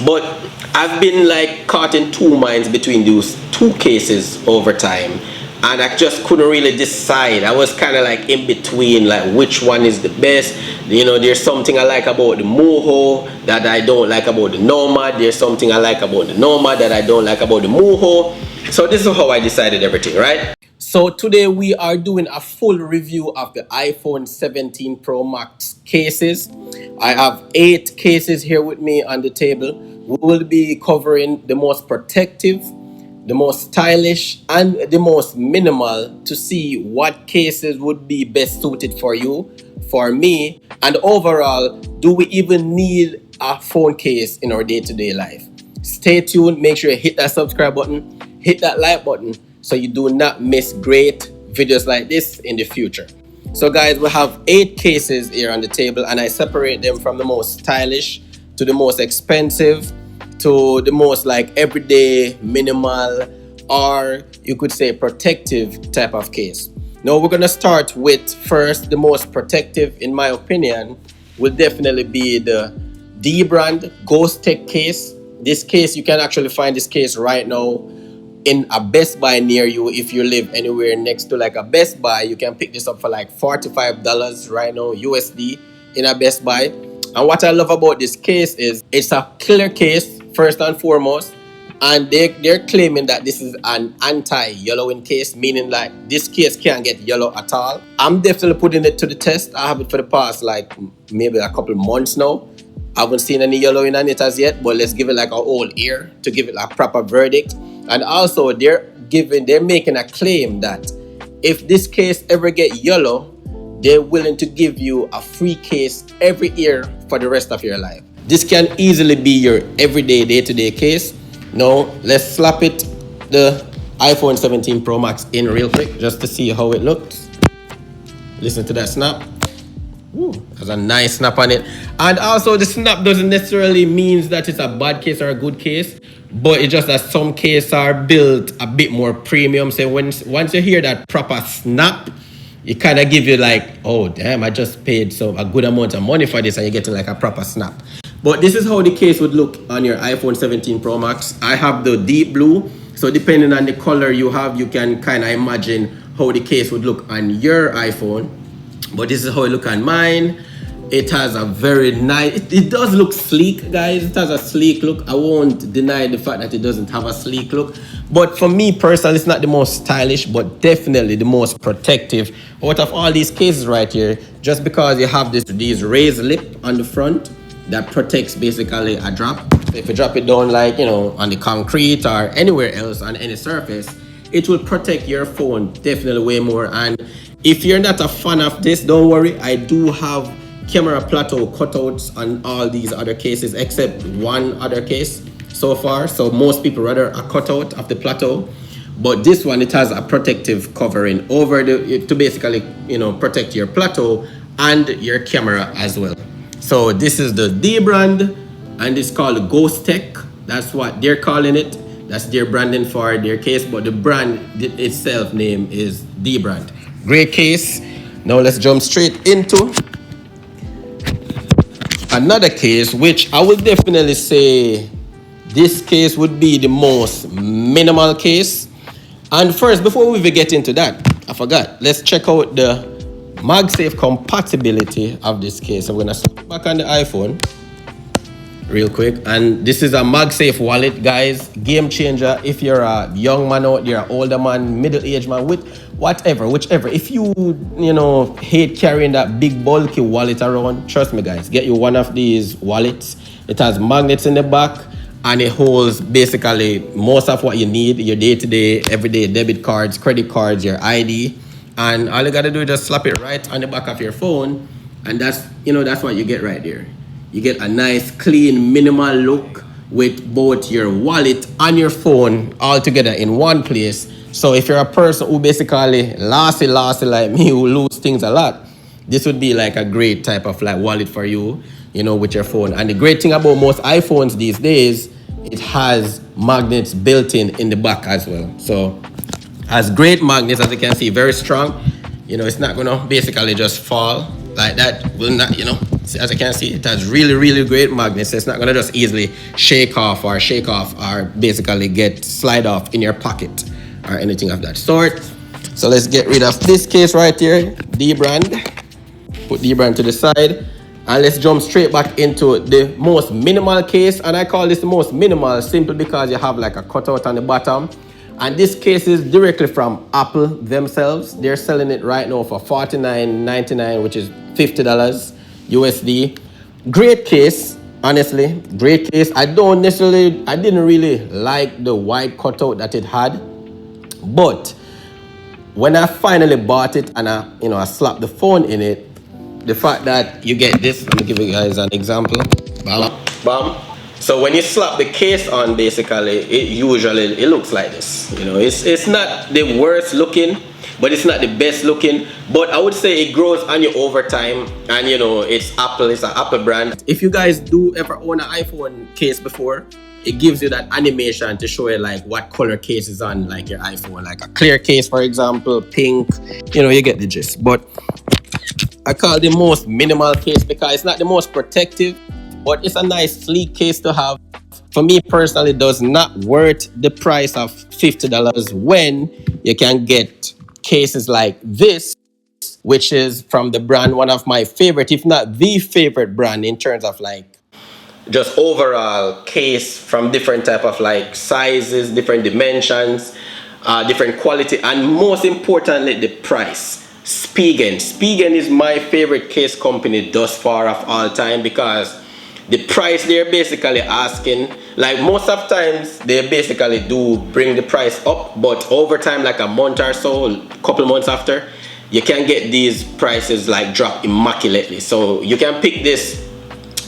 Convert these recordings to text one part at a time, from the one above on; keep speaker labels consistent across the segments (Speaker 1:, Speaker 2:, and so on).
Speaker 1: But I've been like caught in two minds between those two cases over time, and I just couldn't really decide. I was kind of like in between, like which one is the best. There's something I like about the Moho that I don't like about the Nomad. There's something I like about the Nomad that I don't like about the Moho. So this is how I decided everything, right? So today we are doing a full review of the iPhone 17 Pro Max cases. I have 8 cases here with me on the table. We will be covering the most protective, the most stylish, and the most minimal to see what cases would be best suited for you, for me, and overall, do we even need a phone case in our day-to-day life? Stay tuned, make sure you hit that subscribe button, hit that like button so you do not miss great videos like this in the future. So guys, we have 8 cases here on the table, and I separate them from the most stylish to the most expensive to the most like everyday, minimal, or you could say protective type of case. Now we're gonna start with first the most protective, in my opinion, will definitely be the D brand Ghost Tech case. This case, you can actually find this case right now in a Best Buy near you. If you live anywhere next to like a Best Buy, you can pick this up for like $45 right now USD in a Best Buy. And what I love about this case is it's a clear case first and foremost, and they're claiming that this is an anti-yellowing case, meaning like this case can't get yellow at all. I'm definitely putting it to the test. I have it for the past like maybe a couple months now. I haven't seen any yellowing on it as yet, but let's give it like a whole year to give it a proper verdict. And also they're making a claim that if this case ever get yellow, they're willing to give you a free case every year for the rest of your life. This can easily be your everyday day-to-day case. Now let's slap it, the iPhone 17 Pro Max in real quick just to see how it looks. Listen to that snap. Ooh, there's a nice snap on it. And also the snap doesn't necessarily mean that it's a bad case or a good case, but it's just that some cases are built a bit more premium. So once you hear that proper snap, it kind of give you like, oh damn, I just paid a good amount of money for this, and you're getting like a proper snap. But this is how the case would look on your iPhone 17 Pro Max. I have the deep blue, so depending on the color you have, you can kind of imagine how the case would look on your iPhone. But this is how it look on mine. It has a very nice, it does look sleek, guys. It has a sleek look. I won't deny the fact that it doesn't have a sleek look. But for me personally, it's not the most stylish, but definitely the most protective out of all these cases right here. Just because you have these raised lip on the front that protects basically a drop. So if you drop it down like, on the concrete or anywhere else on any surface, it will protect your phone definitely way more. And if you're not a fan of this, don't worry. I do have camera plateau cutouts on all these other cases except one other case so far. So most people rather a cutout of the plateau, but this one, it has a protective covering over to basically protect your plateau and your camera as well. So this is the D brand, and it's called Ghost Tech. That's what they're calling it. That's their branding for their case, but the brand itself name is D brand. Great case. Now let's jump straight into another case, which I would definitely say this case would be the most minimal case. And first, before we even get into that, I forgot, let's check out the MagSafe compatibility of this case. I'm gonna start back on the iPhone real quick, and this is a MagSafe wallet, guys. Game changer if you're a young man out there, older man, middle-aged man, with whichever. If you hate carrying that big bulky wallet around, trust me guys, get you one of these wallets. It has magnets in the back, and it holds basically most of what you need, your day-to-day, everyday debit cards, credit cards, your ID, and all you gotta do is just slap it right on the back of your phone, and that's what you get right there. You get a nice, clean, minimal look with both your wallet and your phone all together in one place. So if you're a person who basically lossy like me, who lose things a lot, this would be like a great type of like wallet for you, with your phone. And the great thing about most iPhones these days, it has magnets built in the back as well. So has great magnets, as you can see, very strong. It's not gonna basically just fall. like that will not, you know, as I can see, it has really great magnets. It's not gonna just easily shake off or basically slide off in your pocket or anything of that sort. So let's get rid of this case right here, D brand. Put D brand to the side, and let's jump straight back into the most minimal case. And I call this the most minimal simply because you have like a cutout on the bottom. And this case is directly from Apple themselves. They're selling it right now for $49.99, which is $50 USD. Great case, honestly, great case. I didn't really like the white cutout that it had, but when I finally bought it and I slapped the phone in it, the fact that you get this, let me give you guys an example. Bam, bam. So when you slap the case on, basically, it looks like this. You know, it's not the worst looking, but it's not the best looking. But I would say it grows on you over time, and you know, it's Apple. It's an Apple brand. If you guys do ever own an iPhone case before, it gives you that animation to show you like what color case is on like your iPhone, like a clear case, for example, pink. You know, you get the gist. But I call it the most minimal case because it's not the most protective, but it's a nice sleek case to have. For me personally, it does not worth the price of $50 when you can get cases like this, which is from the brand, one of my favorite, if not the favorite brand in terms of like just overall case, from different type of like sizes, different dimensions, different quality, and most importantly, the price. Spigen is my favorite case company thus far of all time because the price they're basically asking, like most of times they basically do bring the price up, but over time, like a month or so, a couple months after, you can get these prices like drop immaculately. So you can pick this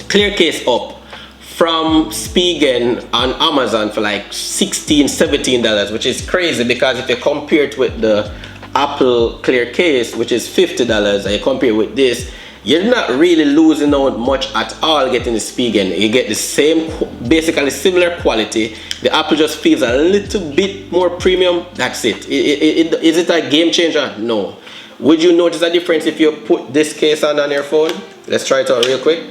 Speaker 1: clear case up from Spigen on Amazon for like $16-17, which is crazy because if you compare it with the Apple clear case, which is $50, and you compare it with this, you're not really losing out much at all getting the Spigen. You get the same, basically similar quality. The Apple just feels a little bit more premium. That's it. Is it a game changer? No. Would you notice a difference if you put this case on your phone? Let's try it out real quick.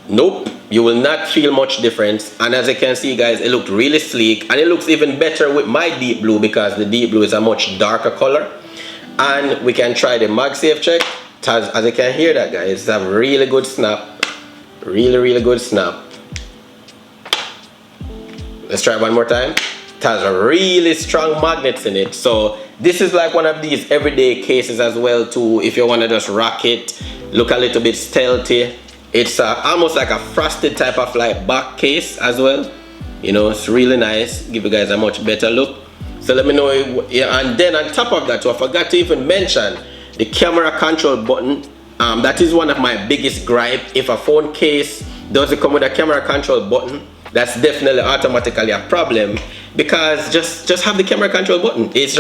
Speaker 1: Nope, you will not feel much difference. And as you can see, guys, it looked really sleek, and it looks even better with my deep blue because the deep blue is a much darker color. And we can try the MagSafe check. As you can hear that, guys, it's a really good snap. Really good snap. Let's try it one more time. It has a really strong magnets in it. So this is like one of these everyday cases as well too. If you want to just rock it, look a little bit stealthy. It's almost like a frosted type of like back case as well. You know, it's really nice. Give you guys a much better look. So let me know. Yeah, and then on top of that, I forgot to even mention the camera control button. That is one of my biggest gripe. If a phone case doesn't come with a camera control button, that's definitely automatically a problem, because just have the camera control button. It's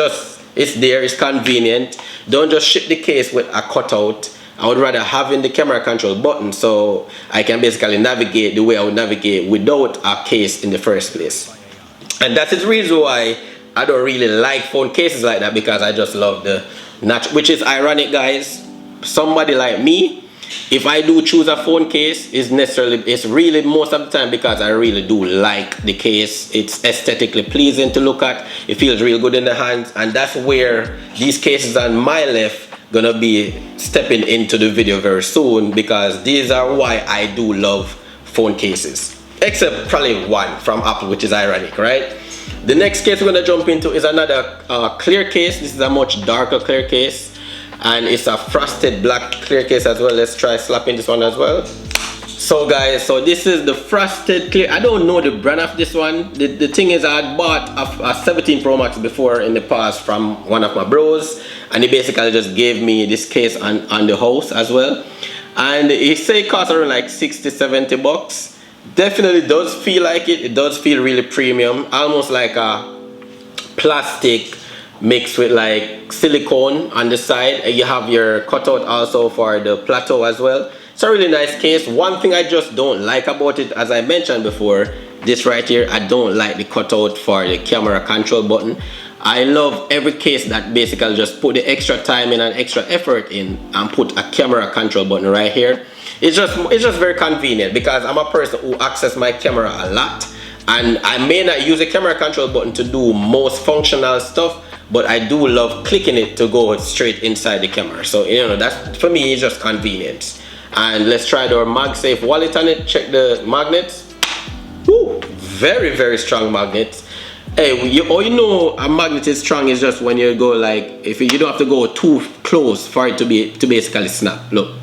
Speaker 1: there, it's convenient. Don't just ship the case with a cutout. I would rather having the camera control button so I can basically navigate the way I would navigate without a case in the first place. And that is the reason why I don't really like phone cases like that, because I just love the natural, which is ironic, guys. Somebody like me, if I do choose a phone case, it's really most of the time because I really do like the case. It's aesthetically pleasing to look at. It feels real good in the hands, and that's where these cases on my left gonna be stepping into the video very soon, because these are why I do love phone cases, except probably one from Apple, which is ironic, right? The next case we're gonna jump into is another clear case. This is a much darker clear case, and it's a frosted black clear case as well. Let's try slapping this one as well. So guys, so this is the frosted clear. I don't know the brand of this one. The thing is, I had bought a 17 Pro Max before in the past from one of my bros, and he basically just gave me this case on the house as well. And he said it costs around like 60-70 bucks. Definitely does feel like it. It does feel really premium, almost like a plastic mixed with like silicone on the side. And you have your cutout also for the plateau as well. It's a really nice case. One thing I just don't like about it, as I mentioned before, this right here, I don't like the cutout for the camera control button. I love every case that basically just put the extra time in and extra effort in and put a camera control button right here. It's just very convenient because I'm a person who access my camera a lot, and I may not use a camera control button to do most functional stuff, but I do love clicking it to go straight inside the camera. So you know, that's for me, it's just convenience. And let's try our MagSafe wallet on it. Check the magnets. Woo, very, very strong magnets. Hey, all you know a magnet is strong is just when you go like, if you don't have to go too close for it to basically snap. Look,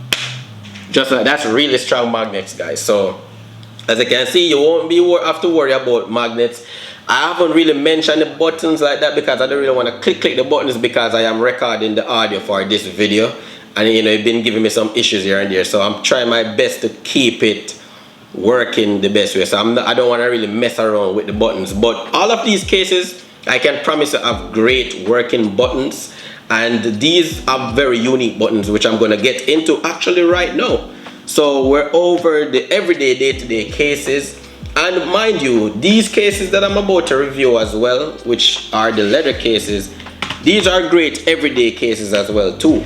Speaker 1: just like that's really strong magnets, guys. So as you can see, you won't have to worry about magnets. I haven't really mentioned the buttons like that because I don't really want to click the buttons because I am recording the audio for this video, and you know, it's been giving me some issues here and there. So I'm trying my best to keep it working the best way. So I don't want to really mess around with the buttons, but all of these cases I can promise to have great working buttons, and these are very unique buttons which I'm going to get into actually right now. So we're over the everyday day-to-day cases, and mind you, these cases that I'm about to review as well, which are the leather cases, these are great everyday cases as well too,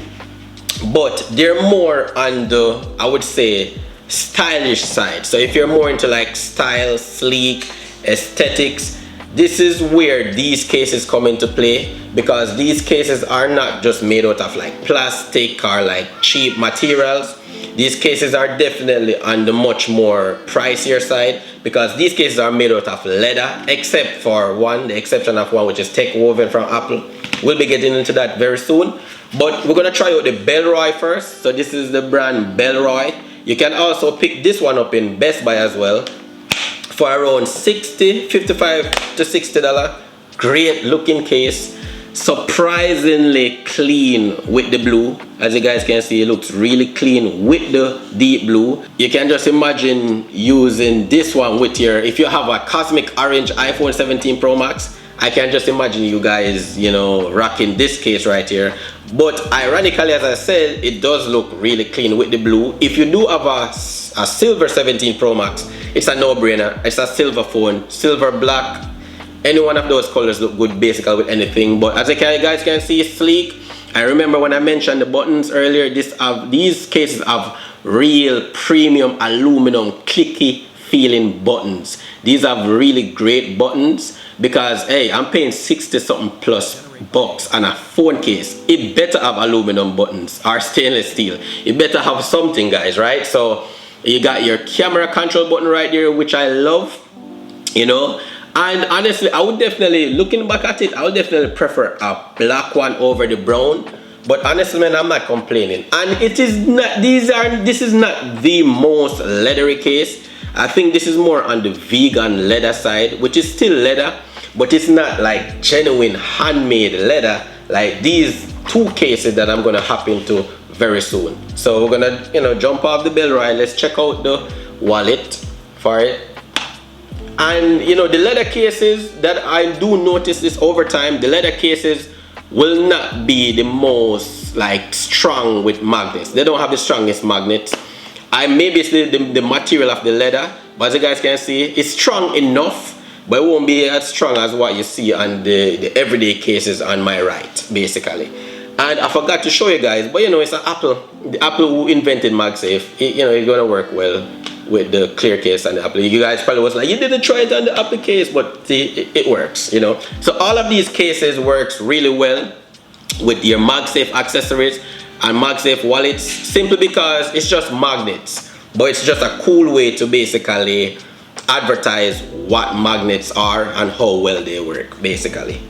Speaker 1: but they're more on the, I would say, stylish side. So if you're more into like style, sleek, aesthetics, this is where these cases come into play, because these cases are not just made out of like plastic or like cheap materials. These cases are definitely on the much more pricier side, because these cases are made out of leather, except for one, the exception of one, which is tech woven from Apple. We'll be getting into that very soon, but we're gonna try out the Bellroy first. So this is the brand Bellroy. You can also pick this one up in Best Buy as well for around $55 to $60. Great looking case, surprisingly clean with the blue. As you guys can see, it looks really clean with the deep blue. You can just imagine using this one with your, if you have a cosmic orange iPhone 17 Pro Max, I can just imagine you guys, you know, rocking this case right here. But ironically, as I said, it does look really clean with the blue. If you do have a silver 17 Pro Max, it's a no-brainer. It's a silver phone, silver, black, any one of those colors look good basically with anything. But as you guys can see, it's sleek. I remember when I mentioned the buttons earlier, these cases have real premium aluminum clicky feeling buttons. These have really great buttons, because hey, I'm paying 60 something plus bucks on a phone case. It better have aluminum buttons or stainless steel. It better have something, guys, right? So you got your camera control button right there, which I love, you know. And honestly, I would definitely, looking back at it, I would definitely prefer a black one over the brown. But honestly, man, I'm not complaining. And it is not, this is not the most leathery case. I think this is more on the vegan leather side, which is still leather, but it's not like genuine handmade leather like these two cases that I'm gonna hop into very soon. So we're gonna, you know, jump off the Bellroy. Let's check out the wallet for it. And you know, the leather cases that I do notice this over time, the leather cases will not be the most like strong with magnets. They don't have the strongest magnets. Maybe it's the material of the leather, but as you guys can see, it's strong enough, but it won't be as strong as what you see on the everyday cases on my right, basically. And I forgot to show you guys, but you know, it's an Apple. The Apple who invented MagSafe, you know, it's gonna work well with the clear case and the Apple. You guys probably was like, you didn't try it on the Apple case, but see, it works, you know. So all of these cases works really well with your MagSafe accessories and MagSafe wallets, simply because it's just magnets, but it's just a cool way to basically advertise what magnets are and how well they work, basically.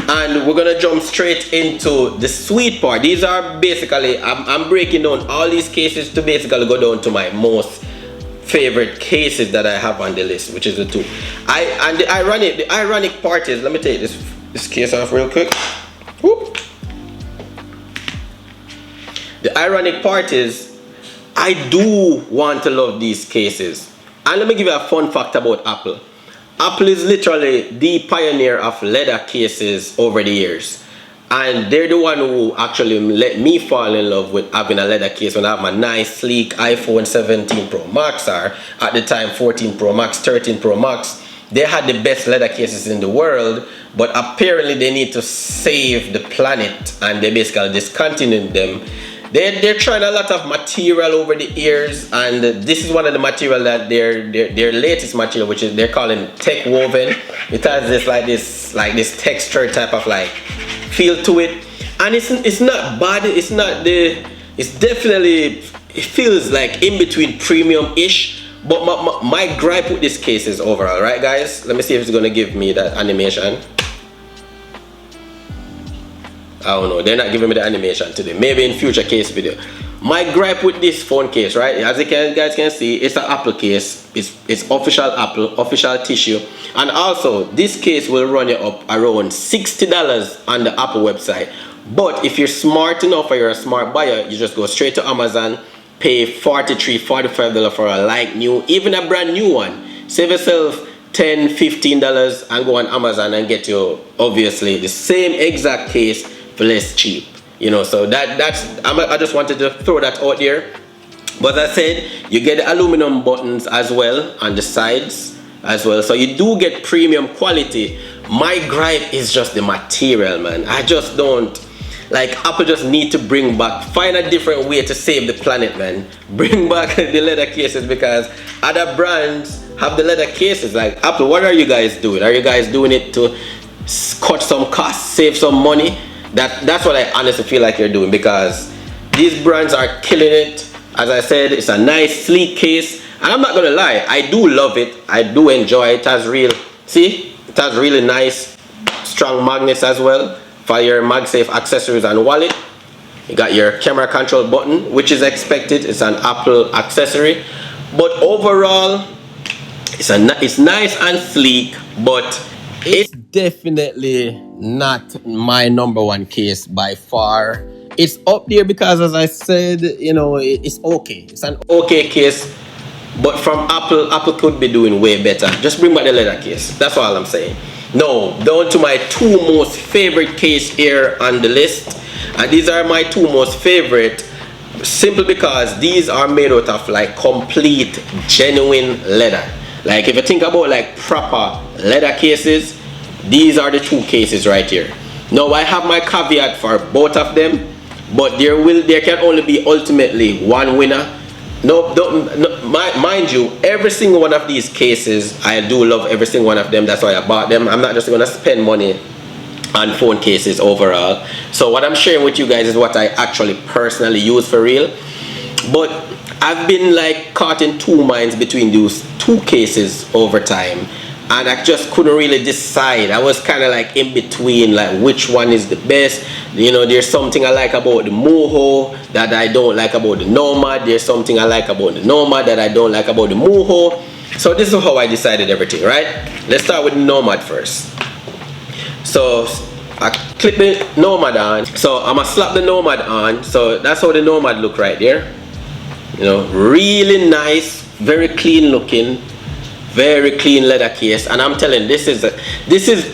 Speaker 1: And we're gonna jump straight into the sweet part. These are basically, I'm breaking down all these cases to basically go down to my most favorite cases that I have on the list, which is the two. And the ironic part is, let me take this case off real quick. Whoop. The ironic part is, I do want to love these cases. And let me give you a fun fact about Apple. Apple is literally the pioneer of leather cases over the years. And they're the one who actually let me fall in love with having a leather case when I have my nice, sleek iPhone 17 Pro Max, or at the time 14 Pro Max, 13 Pro Max. They had the best leather cases in the world, but apparently they need to save the planet and they basically discontinued them. They're trying a lot of material over the years, and this is one of the material that their latest material, which is they're calling tech woven. It has this texture type of like feel to it, and it's not bad. It's definitely, it feels like in between premium-ish. But my gripe with this case is overall, right guys? Let me see if it's gonna give me that animation. I don't know, they're not giving me the animation today. Maybe in future case video. My gripe with this phone case, right? As you guys can see, it's an Apple case. It's official Apple, official tissue. And also, this case will run you up around $60 on the Apple website. But if you're smart enough or you're a smart buyer, you just go straight to Amazon, pay $43, $45 for a like new, even a brand new one. Save yourself $10, $15 and go on Amazon and get you obviously the same exact case for less cheap. You know, so I just wanted to throw that out there. But as I said, you get the aluminum buttons as well on the sides as well, so you do get premium quality. My gripe is just the material, man. I just don't like, Apple just need to find a different way to save the planet, man. Bring back the leather cases, because other brands have the leather cases. Like Apple, what are you guys doing? Are you guys doing it to cut some costs, save some money? That's what I honestly feel like you're doing, because these brands are killing it. As I said, it's a nice sleek case, and I'm not gonna lie, I do love it. I do enjoy it. It has really nice strong magnets as well for your MagSafe accessories and wallet. You got your camera control button, which is expected. It's an Apple accessory, but overall it's nice and sleek, but it's definitely not my number one case by far. It's up there because, as I said, you know, it's okay. It's an okay case, but from Apple could be doing way better. Just bring back the leather case. That's all I'm saying. Now, down to my two most favorite case here on the list, and these are my two most favorite simply because these are made out of like complete genuine leather. Like if you think about like proper leather cases, these are the two cases right here. Now I have my caveat for both of them, but there can only be ultimately one winner. No, mind you, every single one of these cases, I do love every single one of them. That's why I bought them. I'm not just gonna spend money on phone cases overall. So what I'm sharing with you guys is what I actually personally use for real. But I've been like caught in two minds between those two cases over time, and I just couldn't really decide. I was kind of like in between, like which one is the best. You know, there's something I like about the Moho that I don't like about the Nomad. There's something I like about the Nomad that I don't like about the Moho. So this is how I decided everything, right? Let's start with the Nomad first. So I clip the Nomad on. So I'm gonna slap the Nomad on. So that's how the Nomad look right there. You know, really nice, very clean looking, very clean leather case. And I'm telling you, this is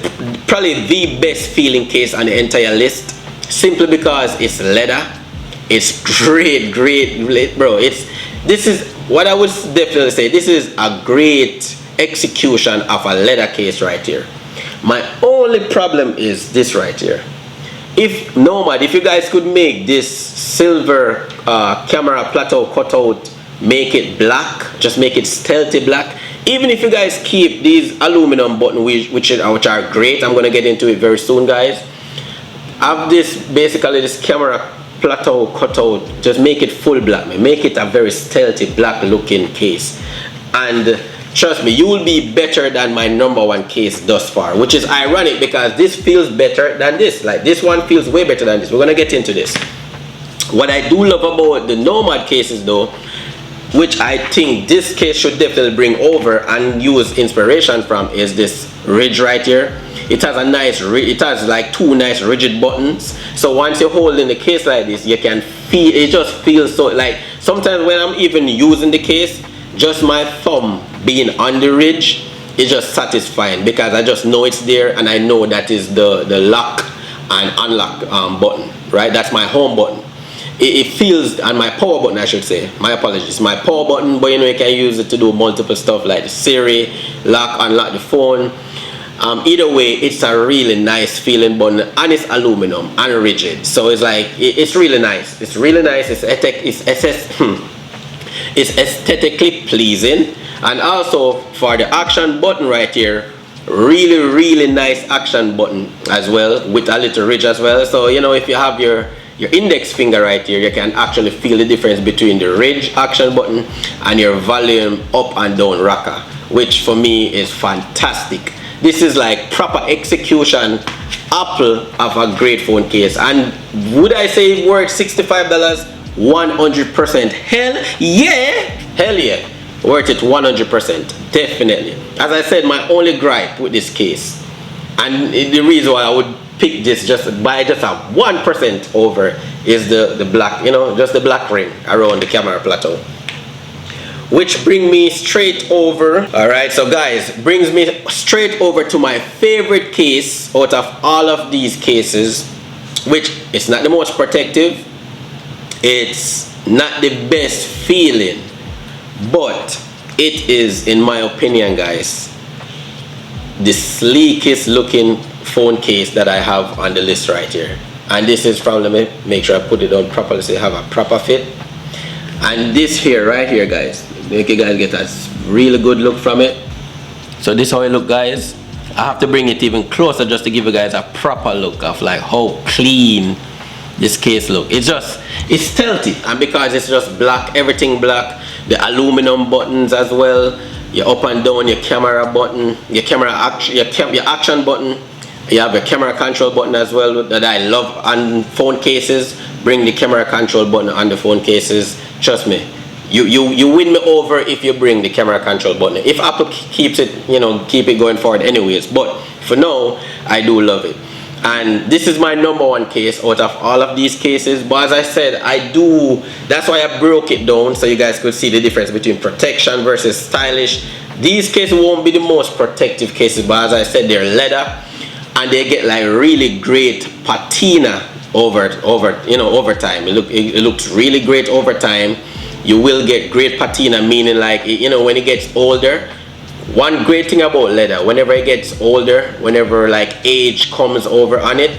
Speaker 1: probably the best feeling case on the entire list, simply because it's leather. It's great, bro. This is what I would definitely say. This is a great execution of a leather case right here. My only problem is this right here. If Nomad, if you guys could make this silver camera plateau cutout, make it black, just make it stealthy black. Even if you guys keep these aluminum buttons, which are great, I'm gonna get into it very soon, guys. Have this basically this camera plateau cutout, just make it full black, man. Make it a very stealthy black looking case, and trust me, you will be better than my number one case thus far, which is ironic because this feels better than this. Like this one feels way better than this. We're gonna get into this. What I do love about the Nomad cases though, which I think this case should definitely bring over and use inspiration from, is this ridge right here. It has it has like two nice rigid buttons. So once you hold in the case like this, you can feel, it just feels so, like sometimes when I'm even using the case, just my thumb being on the ridge is just satisfying, because I just know it's there and I know that is the lock and unlock button, right? That's my home button. It feels, and my power button I should say, my apologies, my power button, but you know you can use it to do multiple stuff like the Siri, lock, unlock the phone. Either way, it's a really nice feeling button, and it's aluminum and rigid, so it's like it's really nice. It's really nice. It's aesthetically pleasing, and also for the action button right here, really nice action button as well, with a little ridge as well. So you know, if you have your index finger right here, you can actually feel the difference between the ridge action button and your volume up and down rocker, which for me is fantastic. This is like proper execution Apple of a great phone case. And would I say it worth $65? 100%. Hell yeah, worth it 100%, definitely. As I said, my only gripe with this case, and the reason why I would pick this just by just a 1% over, is the black, you know, just the black ring around the camera plateau. Which bring me straight over, alright, so guys, brings me straight over to my favorite case out of all of these cases, which is not the most protective, it's not the best feeling, but it is, in my opinion guys, the sleekest looking phone case that I have on the list right here. And this is from, let me make sure I put it on properly so you have a proper fit. And this here, right here guys, make you guys get a really good look from it. So this is how it look guys. I have to bring it even closer just to give you guys a proper look of like how clean this case look. It's stealthy, and because it's just black, everything black, the aluminum buttons as well, your up and down, your camera button, your action button, you have your camera control button as well that I love on phone cases. Bring the camera control button on the phone cases. Trust me, you win me over if you bring the camera control button. If Apple keeps it, you know, keep it going forward anyways, but for now I do love it. And this is my #1 case out of all of these cases. But as I said, that's why I broke it down so you guys could see the difference between protection versus stylish. These cases won't be the most protective cases, but as I said, they're leather and they get like really great patina over time. It looks really great over time. You will get great patina, meaning like, you know, when it gets older. One great thing about leather, whenever it gets older, whenever like age comes over on it,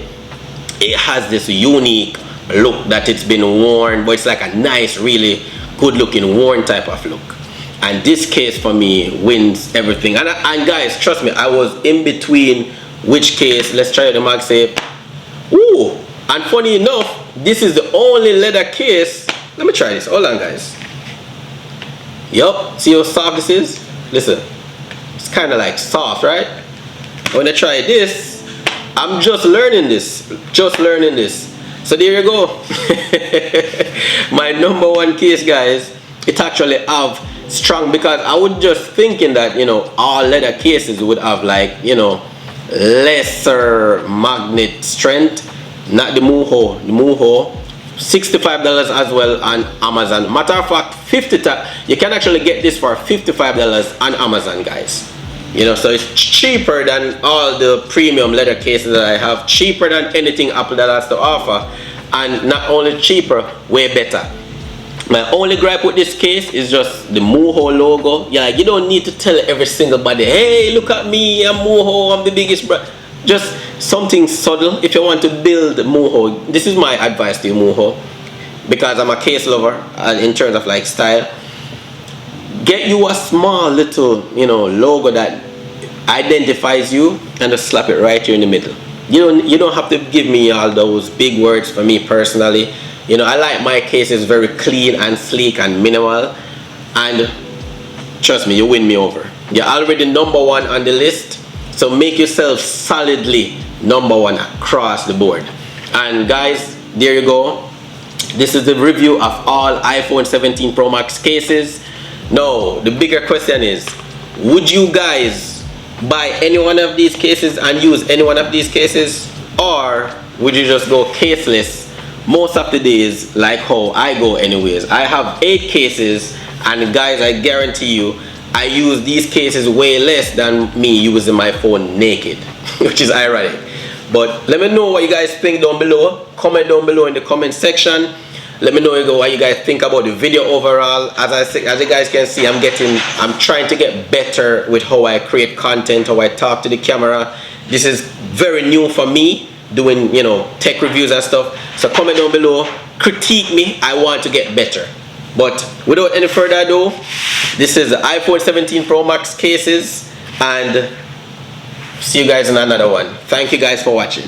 Speaker 1: it has this unique look that it's been worn, but it's like a nice, really good looking worn type of look. And this case for me wins everything. And guys, trust me, I was in between which case. Let's try the MagSafe. Ooh, and funny enough, this is the only leather case. Let me try this. Hold on guys. Yup, see how soft this is? Listen. It's kind of like soft, right? When I try this, I'm just learning this. So there you go. My #1 case, guys. It actually have strong, because I was just thinking that, you know, all leather cases would have like, you know, lesser magnet strength. Not the Muho. The Muho, $65 as well on Amazon. Matter of fact, you can actually get this for $55 on Amazon, guys. You know, so it's cheaper than all the premium leather cases that I have, cheaper than anything Apple that has to offer, and not only cheaper, way better. My only gripe with this case is just the Muho logo. Yeah, like, you don't need to tell every single body, hey, look at me, I'm Muho, I'm the biggest brand. Just something subtle. If you want to build Muho, this is my advice to you, Muho, because I'm a case lover in terms of like style. Get you a small little, you know, logo that identifies you, and just slap it right here in the middle. You don't have to give me all those big words. For me personally, you know, I like my cases very clean and sleek and minimal, and trust me, you win me over. You're already #1 on the list, so make yourself solidly #1 across the board. And guys, there you go. This is the review of all iPhone 17 Pro Max cases. Now, the bigger question is, would you guys buy any one of these cases and use any one of these cases? Or would you just go caseless most of the days, like how I go anyways? I have 8 cases, and guys, I guarantee you, I use these cases way less than me using my phone naked, which is ironic. But let me know what you guys think down below. Comment down below in the comment section. Let me know what you guys think about the video overall. As you guys can see, I'm trying to get better with how I create content, how I talk to the camera. This is very new for me, doing, you know, tech reviews and stuff. So comment down below, critique me. I want to get better. But without any further ado, this is the iPhone 17 Pro Max cases, and see you guys in another one. Thank you guys for watching.